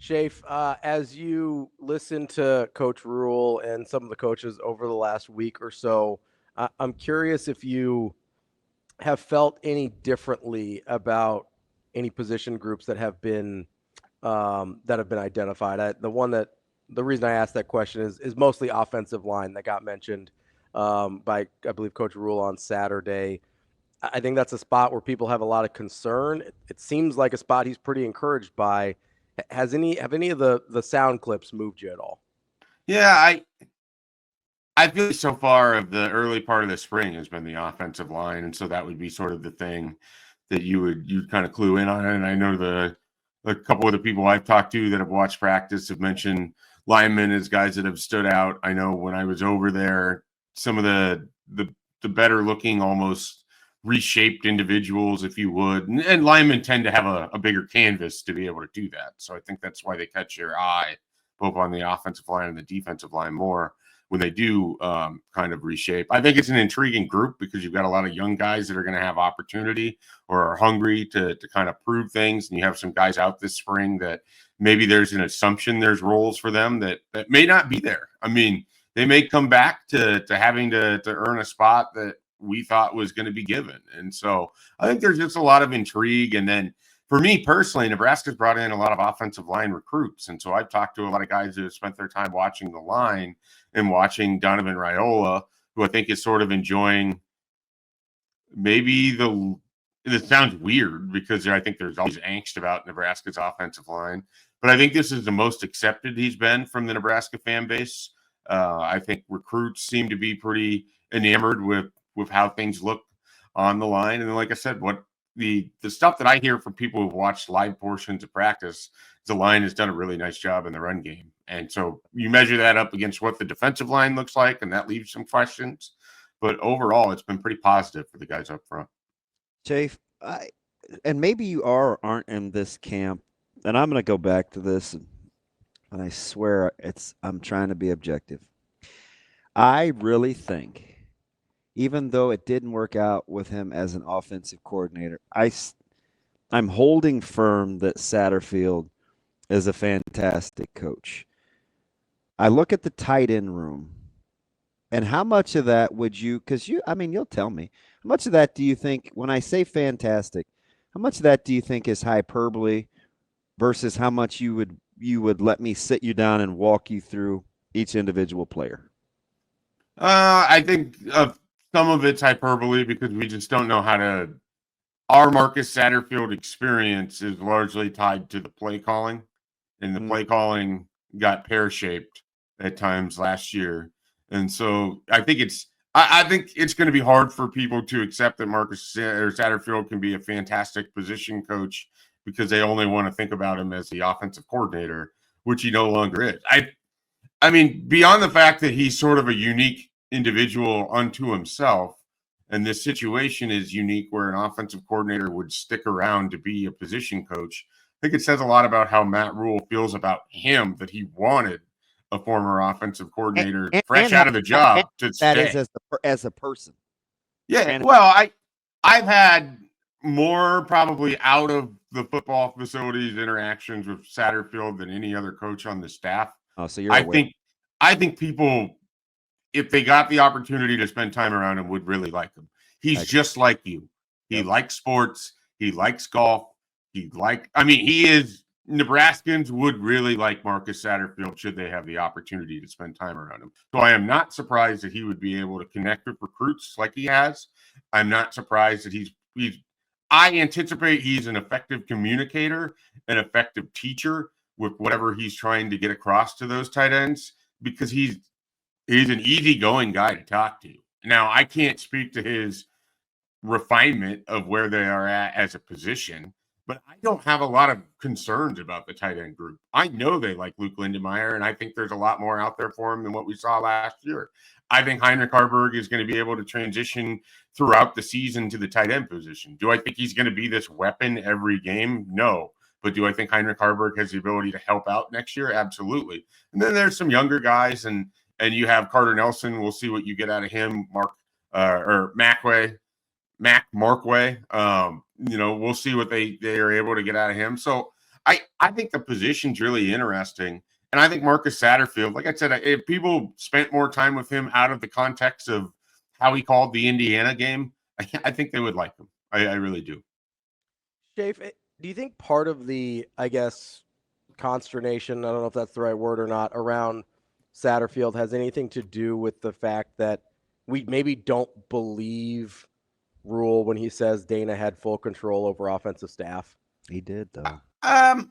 Shafe, as you listen to Coach Rule and some of the coaches over the last week or so, I'm curious if you have felt any differently about any position groups that have been identified. The reason I asked that question is mostly offensive line that got mentioned by, I believe, Coach Rule on Saturday. I think that's a spot where people have a lot of concern. It seems like a spot he's pretty encouraged by. Have any of the sound clips moved you at all? Yeah, I feel like so far of the early part of the spring has been the offensive line, and so that would be sort of the thing that you'd kind of clue in on. And I know a couple of the people I've talked to that have watched practice have mentioned linemen as guys that have stood out. I know when I was over there, some of the better looking, almost reshaped individuals, if you would, and linemen tend to have a bigger canvas to be able to do that. So I think that's why they catch your eye both on the offensive line and the defensive line more when they do kind of reshape. I think it's an intriguing group because you've got a lot of young guys that are going to have opportunity or are hungry to kind of prove things. And you have some guys out this spring that maybe there's an assumption there's roles for them that may not be there. I mean, they may come back to having to earn a spot that we thought was going to be given. And so I think there's just a lot of intrigue. And then for me personally, Nebraska's brought in a lot of offensive line recruits. And so I've talked to a lot of guys who have spent their time watching the line and watching Donovan Raiola, who I think is sort of enjoying maybe it sounds weird because I think there's always angst about Nebraska's offensive line, but I think this is the most accepted he's been from the Nebraska fan base. I think recruits seem to be pretty enamored with how things look on the line. And then, like I said, what the stuff that I hear from people who've watched live portions of practice, the line has done a really nice job in the run game. And so you measure that up against what the defensive line looks like, and that leaves some questions. But overall, it's been pretty positive for the guys up front. Chafe, and maybe you are or aren't in this camp, and I'm going to go back to this, and I swear I'm trying to be objective. I really think, even though it didn't work out with him as an offensive coordinator, I'm holding firm that Satterfield is a fantastic coach. I look at the tight end room, and how much of that would you, because you'll tell me, how much of that do you think, when I say fantastic, how much of that do you think is hyperbole versus how much you would let me sit you down and walk you through each individual player? I think some of it's hyperbole because we just don't know how to. Our Marcus Satterfield experience is largely tied to the play calling, and the play calling got pear-shaped at times last year. And so I think it's going to be hard for people to accept that Marcus Satterfield can be a fantastic position coach because they only want to think about him as the offensive coordinator, which he no longer is. I mean, beyond the fact that he's sort of a unique individual unto himself, and this situation is unique where an offensive coordinator would stick around to be a position coach, I think it says a lot about how Matt Rule feels about him, that he wanted a former offensive coordinator fresh out of the job to that stay. Is as a person. Yeah, well, I've had more probably out of the football facilities interactions with Satterfield than any other coach on the staff. Oh, so you're I think people, if they got the opportunity to spend time around him, would really like him. He's just like you. He likes sports. He likes golf. He is. Nebraskans would really like Marcus Satterfield should they have the opportunity to spend time around him. So I am not surprised that he would be able to connect with recruits like he has. I'm not surprised that I anticipate he's an effective communicator, an effective teacher with whatever he's trying to get across to those tight ends because he's an easygoing guy to talk to. Now, I can't speak to his refinement of where they are at as a position, but I don't have a lot of concerns about the tight end group. I know they like Luke Lindenmeyer, and I think there's a lot more out there for him than what we saw last year. I think Heinrich Harburg is going to be able to transition throughout the season to the tight end position. Do I think he's going to be this weapon every game? No. But do I think Heinrich Harburg has the ability to help out next year? Absolutely. And then there's some younger guys, and you have Carter Nelson. We'll see what you get out of him. Mac Markway. We'll see what they are able to get out of him. So I think the position's really interesting. And I think Marcus Satterfield, like I said, if people spent more time with him out of the context of how he called the Indiana game, I think they would like him. I really do. Schaefer, do you think part of the, I guess, consternation, I don't know if that's the right word or not, around Satterfield has anything to do with the fact that we maybe don't believe Rule when he says Dana had full control over offensive staff? He did, though.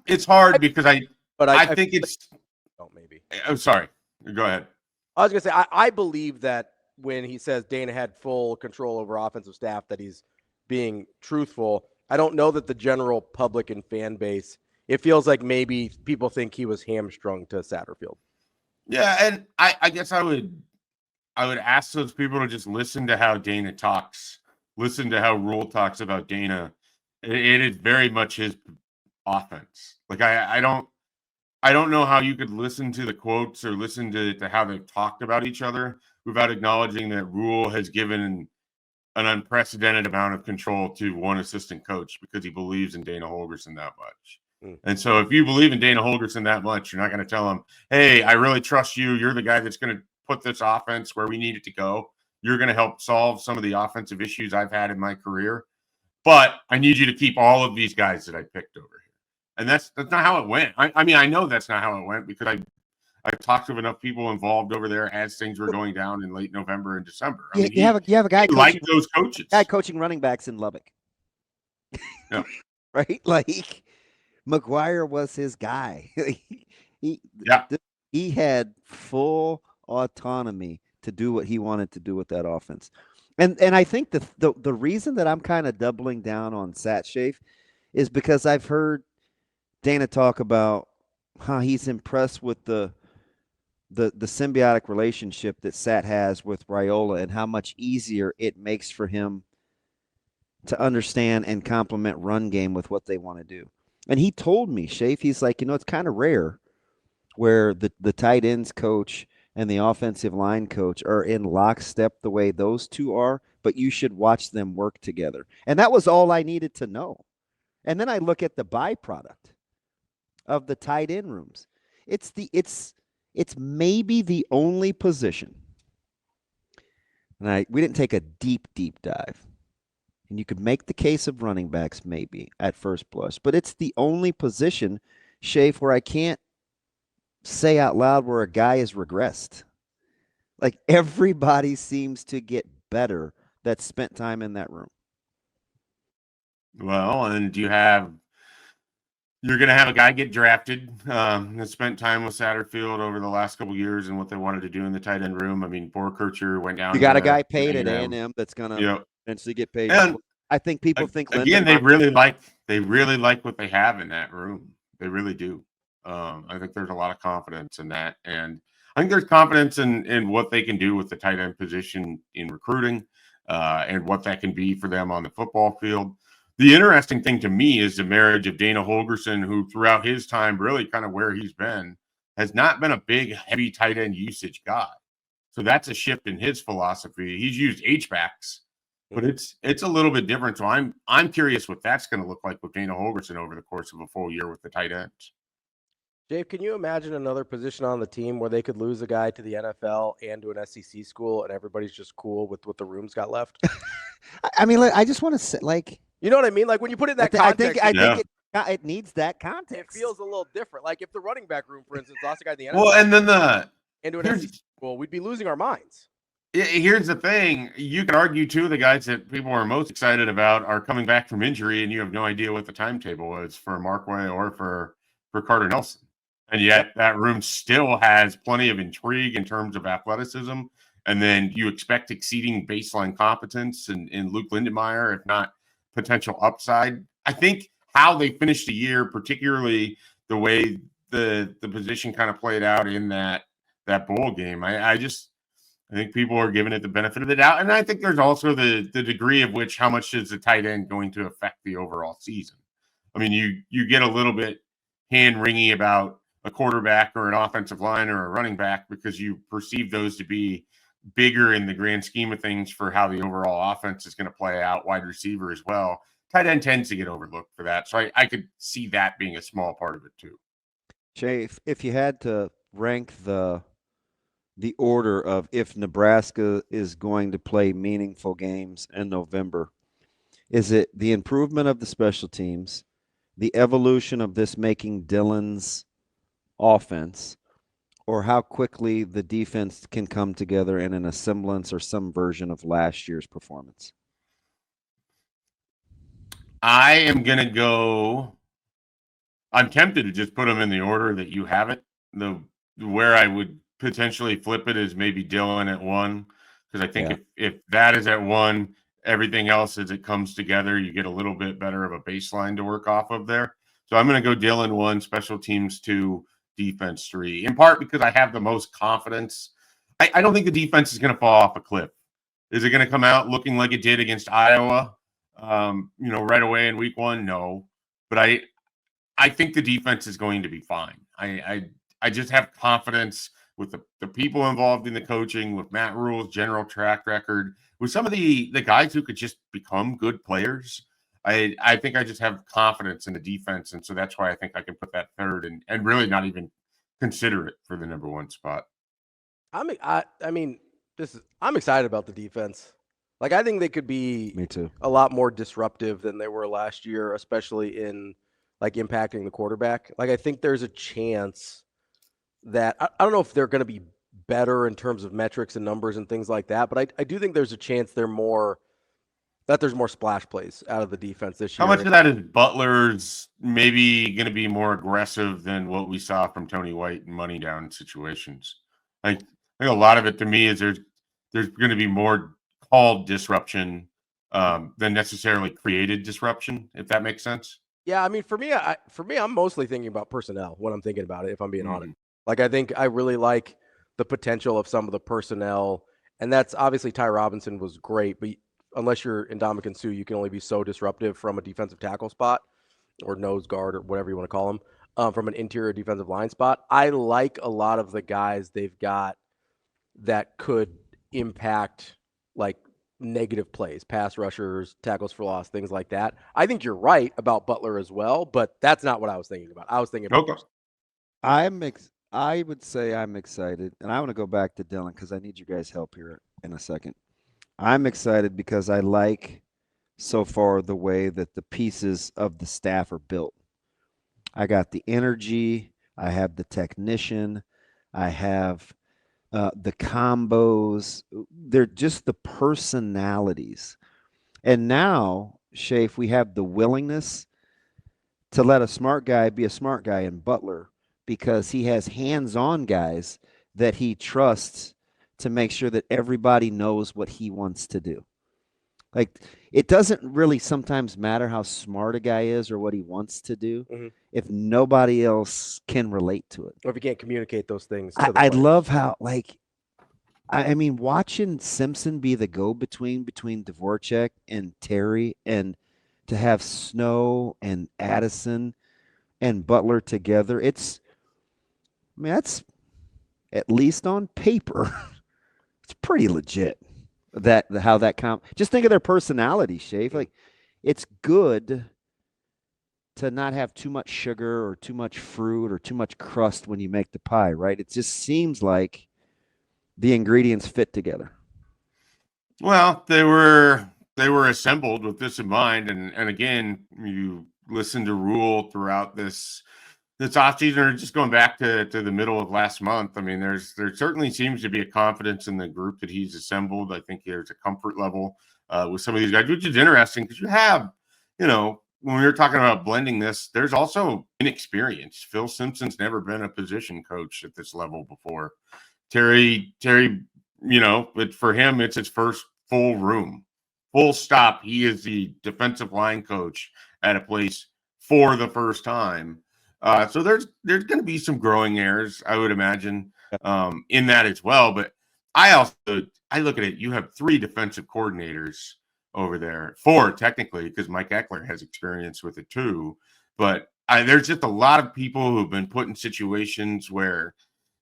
It's hard because I I think it's. don't maybe. I'm sorry. Go ahead. I was gonna say I believe that when he says Dana had full control over offensive staff, that he's being truthful. I don't know that the general public and fan base. It feels like maybe people think he was hamstrung to Satterfield. Yeah, and I guess I would ask those people to just listen to how Dana talks, listen to how Rule talks about Dana. It is very much his offense. Like I don't know how you could listen to the quotes or listen to how they've talked about each other without acknowledging that Rule has given an unprecedented amount of control to one assistant coach because he believes in Dana Holgorsen that much. And so if you believe in Dana Holgorsen that much, you're not going to tell him, hey, I really trust you. You're the guy that's going to put this offense where we need it to go. You're going to help solve some of the offensive issues I've had in my career. But I need you to keep all of these guys that I picked over here. And that's not how it went. I mean, I know that's not how it went because I've talked to enough people involved over there as things were going down in late November and December. I mean, you have a guy like those coaches. Guy coaching running backs in Lubbock. Yeah. Right? Like McGuire was his guy. He had full autonomy to do what he wanted to do with that offense. And I think the reason that I'm kind of doubling down on Sat Shafe is because I've heard Dana talk about how he's impressed with the symbiotic relationship that Sat has with Raiola and how much easier it makes for him to understand and complement run game with what they want to do. And he told me, Shafe, he's like, it's kind of rare where the tight ends coach and the offensive line coach are in lockstep the way those two are, but you should watch them work together. And that was all I needed to know. And then I look at the byproduct of the tight end rooms. It's maybe the only position. And we didn't take a deep dive. And you could make the case of running backs maybe at first blush, but it's the only position, Shafe, where I can't say out loud where a guy has regressed. Like everybody seems to get better that spent time in that room. Well, and you're going to have a guy get drafted that spent time with Satterfield over the last couple of years and what they wanted to do in the tight end room. I mean, Borkercher went down. You got a guy paid at A&M that's going to eventually get paid. And I think people think again, they really like what they have in that room. They really do. I think there's a lot of confidence in that, and I think there's confidence in what they can do with the tight end position in recruiting, and what that can be for them on the football field. The interesting thing to me is the marriage of Dana Holgorsen, who throughout his time, really kind of where he's been, has not been a big, heavy tight end usage guy. So that's a shift in his philosophy. He's used H-backs, but it's a little bit different. So I'm curious what that's going to look like with Dana Holgorsen over the course of a full year with the tight ends. Dave, can you imagine another position on the team where they could lose a guy to the NFL and to an SEC school and everybody's just cool with what the room's got left? I mean, I just want to say, like, you know what I mean? Like when you put it in that context, I think it needs that context. It feels a little different. Like if the running back room, for instance, lost a guy in the NFL, well, and then into an SEC school, we'd be losing our minds. Here's the thing. You can argue, too, the guys that people are most excited about are coming back from injury, and you have no idea what the timetable is for Markway or for Carter Nelson. And yet that room still has plenty of intrigue in terms of athleticism. And then you expect exceeding baseline competence in Luke Lindenmeyer, if not potential upside. I think how they finished the year, particularly the way the position kind of played out in that bowl game, I think people are giving it the benefit of the doubt. And I think there's also the degree of which how much is the tight end going to affect the overall season. I mean, you get a little bit hand-wringy about a quarterback or an offensive line or a running back because you perceive those to be bigger in the grand scheme of things for how the overall offense is going to play out, wide receiver as well, tight end tends to get overlooked for that. So I could see that being a small part of it too. Jay, if you had to rank the order of if Nebraska is going to play meaningful games in November, is it the improvement of the special teams, the evolution of this making Dylan's offense, or how quickly the defense can come together in an semblance or some version of last year's performance? I am going to go. I'm tempted to just put them in the order that you have it. Where I would potentially flip it is maybe Dylan at 1, because I think if that is at 1, everything else as it comes together, you get a little bit better of a baseline to work off of there. So I'm going to go Dylan 1, special teams 2, defense 3, in part because I have the most confidence. I don't think the defense is going to fall off a cliff. Is it going to come out looking like it did against Iowa, right away in week 1? No. But I think the defense is going to be fine. I just have confidence with the people involved in the coaching, with Matt Rule's general track record, with some of the guys who could just become good players. I think I just have confidence in the defense, and so that's why I think I can put that third and really not even consider it for the number 1 spot. I'm excited about the defense. Like, I think they could be Me too. a lot more disruptive than they were last year, especially in like impacting the quarterback. Like, I think there's a chance that I don't know if they're going to be better in terms of metrics and numbers and things like that, but I do think there's a chance there's more splash plays out of the defense this year. How much of that is Butler's maybe going to be more aggressive than what we saw from Tony White in money down situations? I think a lot of it to me is there's going to be more called disruption than necessarily created disruption, if that makes sense. Yeah, I mean, for me, I'm mostly thinking about personnel when I'm thinking about it, if I'm being honest. Like, I think I really like the potential of some of the personnel, and that's obviously Ty Robinson was great, but unless you're Ndamukong Suh, you can only be so disruptive from a defensive tackle spot or nose guard or whatever you want to call them, from an interior defensive line spot. I like a lot of the guys they've got that could impact like negative plays, pass rushers, tackles for loss, things like that. I think you're right about Butler as well, but that's not what I was thinking about. I was thinking about I would say I'm excited, and I want to go back to Dylan because I need you guys' help here in a second. I'm excited because I like so far the way that the pieces of the staff are built. I got the energy, I have the technician, I have the combos. They're just the personalities. And now, Shafe, we have the willingness to let a smart guy be a smart guy in Butler because he has hands-on guys that he trusts to make sure that everybody knows what he wants to do. Like, it doesn't really sometimes matter how smart a guy is or what he wants to do if nobody else can relate to it. or if you can't communicate those things. I love how, like, I mean, watching Simpson be the go-between between Dvorak and Terry, and to have Snow and Addison and Butler together, that's at least on paper, it's pretty legit. Just think of their personality, Shafe. Like, it's good to not have too much sugar or too much fruit or too much crust when you make the pie, right? It just seems like the ingredients fit together. Well, they were assembled with this in mind, and again, you listen to Rule throughout this offseason, or just going back to the middle of last month. I mean, there certainly seems to be a confidence in the group that he's assembled. I think there's a comfort level with some of these guys, which is interesting because you have, when we were talking about blending this, there's also inexperience. Phil Simpson's never been a position coach at this level before. Terry, but for him, it's his first full room, full stop. He is the defensive line coach at a place for the first time. So there's going to be some growing errors, I would imagine, in that as well. But I look at it. You have 3 defensive coordinators over there, 4 technically, because Mike Eckler has experience with it too. But there's just a lot of people who've been put in situations where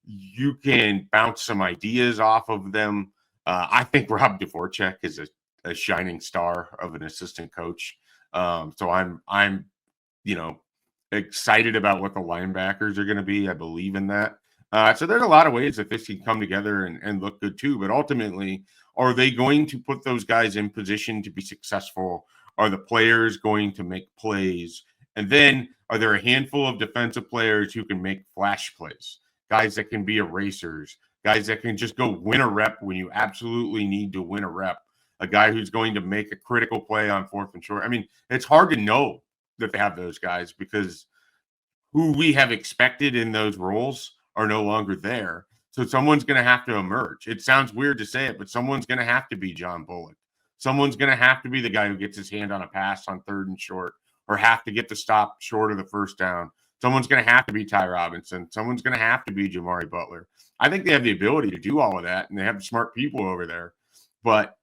you can bounce some ideas off of them. I think Rob Dvorak is a shining star of an assistant coach. So I'm excited about what the linebackers are going to be. I believe in that. So there's a lot of ways that this can come together and look good too. But ultimately, are they going to put those guys in position to be successful? Are the players going to make plays? And then are there a handful of defensive players who can make flash plays? Guys that can be erasers, guys that can just go win a rep when you absolutely need to win a rep. A guy who's going to make a critical play on 4th and short. I mean, it's hard to know that they have those guys because who we have expected in those roles are no longer there. So someone's going to have to emerge. It sounds weird to say it, but someone's going to have to be John Bullock. Someone's going to have to be the guy who gets his hand on a pass on 3rd and short or have to get the stop short of the first down. Someone's going to have to be Ty Robinson. Someone's going to have to be Jamari Butler. I think they have the ability to do all of that, and they have smart people over there. But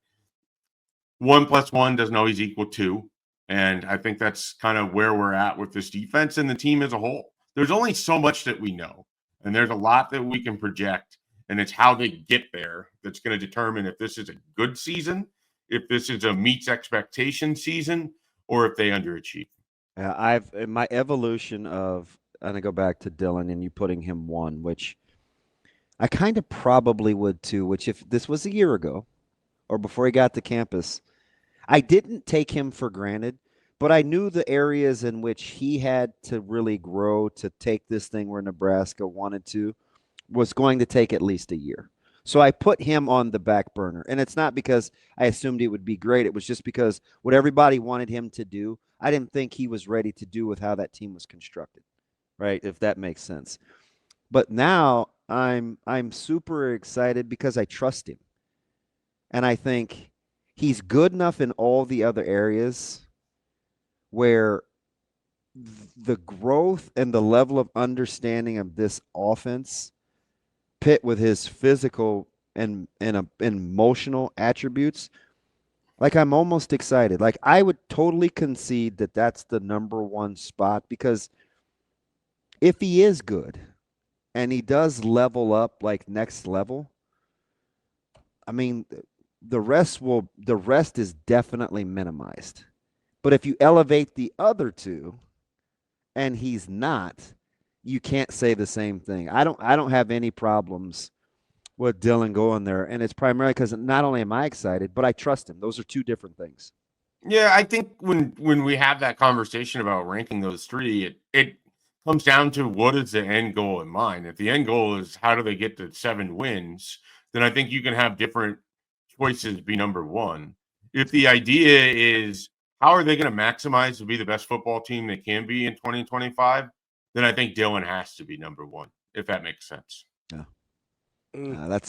1 + 1 doesn't always equal 2. And I think that's kind of where we're at with this defense and the team as a whole. There's only so much that we know, and there's a lot that we can project, and it's how they get there that's going to determine if this is a good season, if this is a meets expectation season, or if they underachieve. I've in my evolution of, I'm gonna go back to Dylan and you putting him 1, which I kind of probably would too. Which if this was a year ago or before he got to campus, I didn't take him for granted, but I knew the areas in which he had to really grow to take this thing where Nebraska wanted to was going to take at least a year. So I put him on the back burner. And it's not because I assumed it would be great. It was just because what everybody wanted him to do, I didn't think he was ready to do with how that team was constructed, right? If that makes sense. But now I'm super excited because I trust him. And I think he's good enough in all the other areas where the growth and the level of understanding of this offense pit with his physical and emotional attributes, like I'm almost excited. Like I would totally concede that that's the number 1 spot, because if he is good and he does level up like next level, I mean, the rest is definitely minimized. But if you elevate the other 2 and he's not, you can't say the same thing. I don't have any problems with Dylan going there, and it's primarily because not only am I excited, but I trust him. Those are 2 different things. Yeah, I think when we have that conversation about ranking those 3, it comes down to what is the end goal in mind. If the end goal is how do they get to 7 wins, then I think you can have different choices be number 1. If the idea is how are they going to maximize to be the best football team they can be in 2025, then I think Dylan has to be number 1, if that makes sense. Yeah.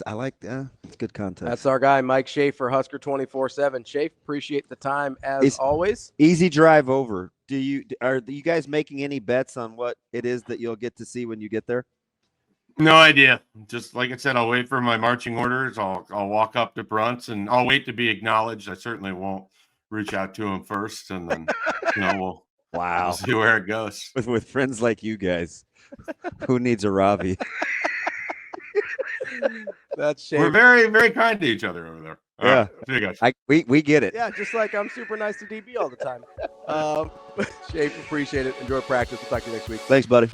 I like that. It's good context. That's our guy, Mike Schafer, Husker247. Schafer, appreciate the time as always. Easy drive over. Are you guys making any bets on what it is that you'll get to see when you get there? No idea. Just like I said, I'll wait for my marching orders. I'll walk up to Brunts and I'll wait to be acknowledged. I certainly won't reach out to him first, and then we'll see where it goes. With friends like you guys, who needs a Ravi? That's Schafer. We're very, very kind to each other over there. All right. See you guys. We get it. Yeah, just like I'm super nice to DB all the time. Schafer, appreciate it. Enjoy practice. We'll talk to you next week. Thanks, buddy.